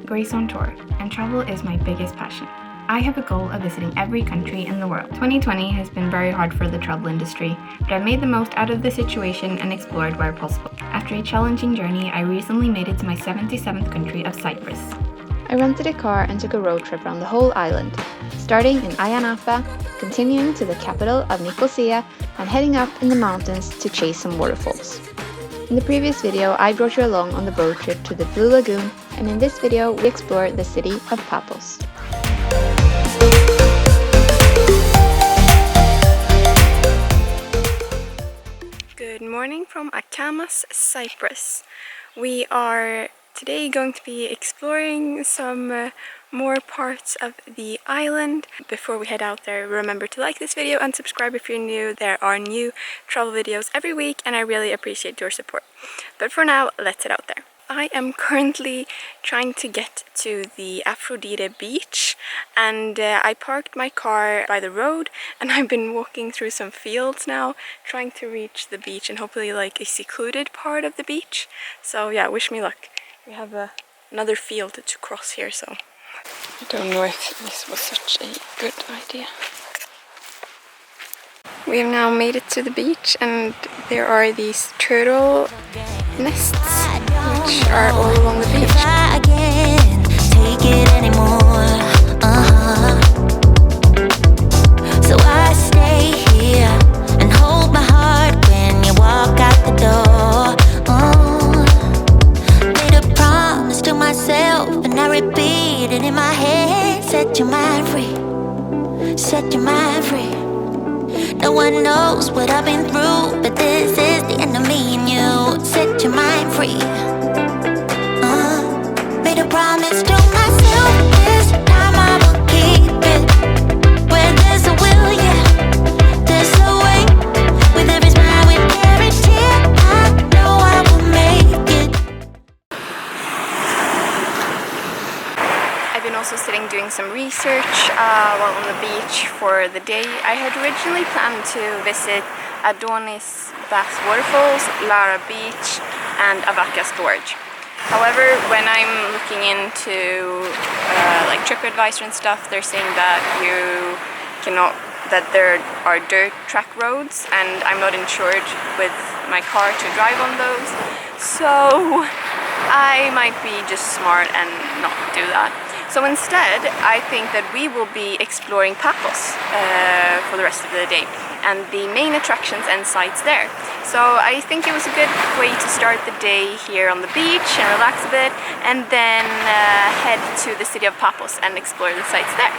Grace on tour, and travel is my biggest passion. I have a goal of visiting every country in the world. 2020 has been very hard for the travel industry, but I've made the most out of the situation and explored where possible. After a challenging journey, I recently made it to my 77th country of Cyprus. I rented a car and took a road trip around the whole island, starting in Ayia Napa, continuing to the capital of Nicosia, and heading up in the mountains to chase some waterfalls. In the previous video, I brought you along on the road trip to the Blue Lagoon, and in this video, we explore the city of Paphos. Good morning from Akamas, Cyprus. We are today going to be exploring some more parts of the island. Before we head out there, remember to like this video and subscribe if you're new. There are new travel videos every week and I really appreciate your support. But for now, let's head out there. I am currently trying to get to the Aphrodite beach, and I parked my car by the road and I've been walking through some fields now trying to reach the beach and hopefully like a secluded part of the beach. So yeah, wish me luck. We have another field to cross here, so I don't know if this was such a good idea. We have now made it to the beach and there are these turtle nests which are all along the beach. I can't take it anymore. So I stay here and hold my heart when you walk out the door. Made a promise to myself and I repeat it in my head. Set your mind free, set your mind free. No one knows what I've been through, but this is the end of me and you. Set your mind free. Made a promise to myself, this time I will keep it. Where there's a will, yeah, there's a way. With every smile, with every tear, I know I will make it. I've been also sitting doing some research while on the beach for the day. I had originally planned to visit Adonis Bath Waterfalls, Lara Beach and Avaka Storage. However, when I'm looking into like TripAdvisor and stuff, they're saying that you cannot, that there are dirt track roads and I'm not insured with my car to drive on those. So I might be just smart and not do that. So instead, I think that we will be exploring Paphos for the rest of the day and the main attractions and sites there. So I think it was a good way to start the day here on the beach and relax a bit, and then head to the city of Paphos and explore the sites there.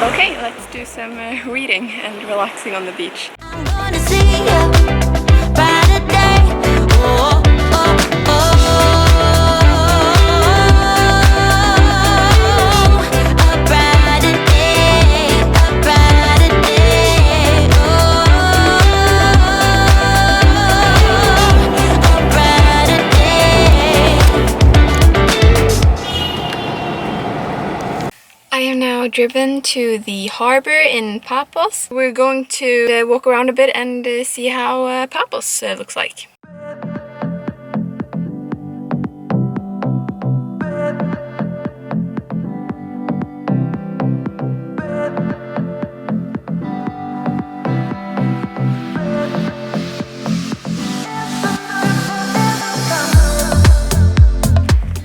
Okay, let's do some reading and relaxing on the beach. I'm gonna see you brighter day. Oh, oh, oh. A brighter day, a brighter day. Oh, a brighter day. I am now driven to the harbour in Paphos. We're going to walk around a bit and see how Paphos looks like.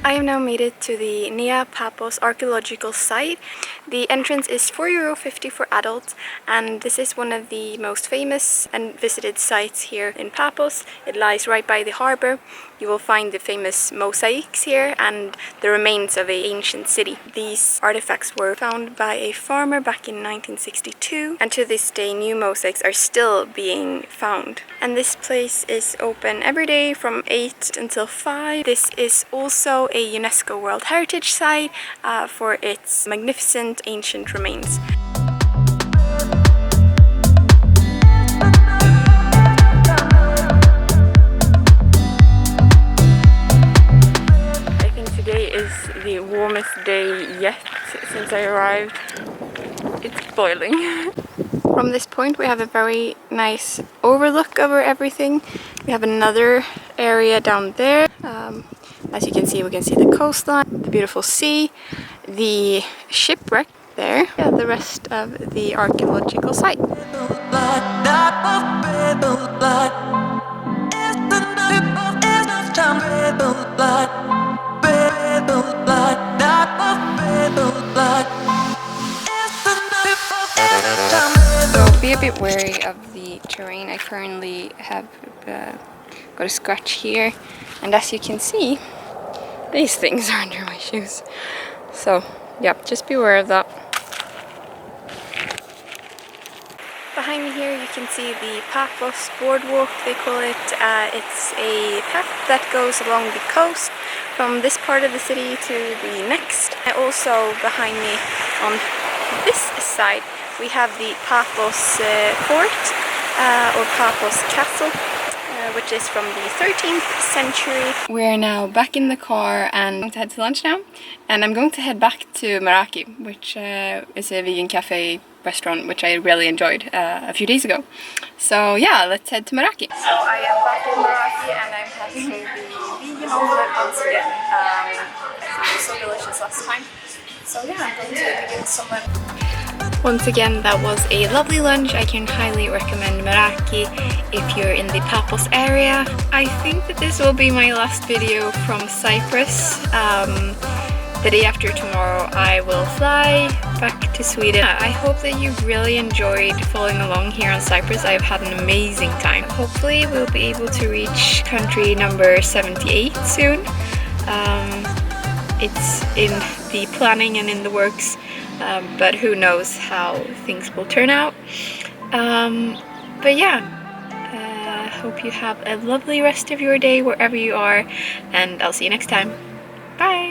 I have now made it to the Nea Paphos archaeological site. The entrance is €4.50 for adults, and this is one of the most famous and visited sites here in Paphos. It lies right by the harbour. You will find the famous mosaics here and the remains of an ancient city. These artifacts were found by a farmer back in 1962, and to this day new mosaics are still being found. And this place is open every day from 8 until 5. This is also a UNESCO World Heritage Site for its magnificent ancient remains. warmest day yet since I arrived. It's boiling. From this point we have a very nice overlook over everything. We have another area down there. As you can see, we can see the coastline, the beautiful sea, the shipwreck there, yeah, the rest of the archaeological site. So be a bit wary of the terrain. I currently have got a scratch here, and as you can see, these things are under my shoes. So yeah, just be aware of that. Behind me here you can see the Paphos boardwalk, they call it. It's a path that goes along the coast from this part of the city to the next. And also behind me on this side we have the Paphos fort or Paphos castle, which is from the 13th century. We're now back in the car and I'm going to head to lunch now, and I'm going to head back to Meraki, which is a vegan cafe restaurant which I really enjoyed a few days ago. So yeah, let's head to Meraki. So I am back in Meraki and I'm having the vegan omelette once again. It was so delicious last time. So yeah, I'm going to begin somewhere. Once again, that was a lovely lunch. I can highly recommend Meraki if you're in the Paphos area. I think that this will be my last video from Cyprus. The day after tomorrow I will fly back to Sweden. I hope that you really enjoyed following along here on Cyprus. I've had an amazing time. Hopefully we'll be able to reach country number 78 soon. It's in the planning and in the works. But who knows how things will turn out. But yeah, hope you have a lovely rest of your day wherever you are, and I'll see you next time. Bye!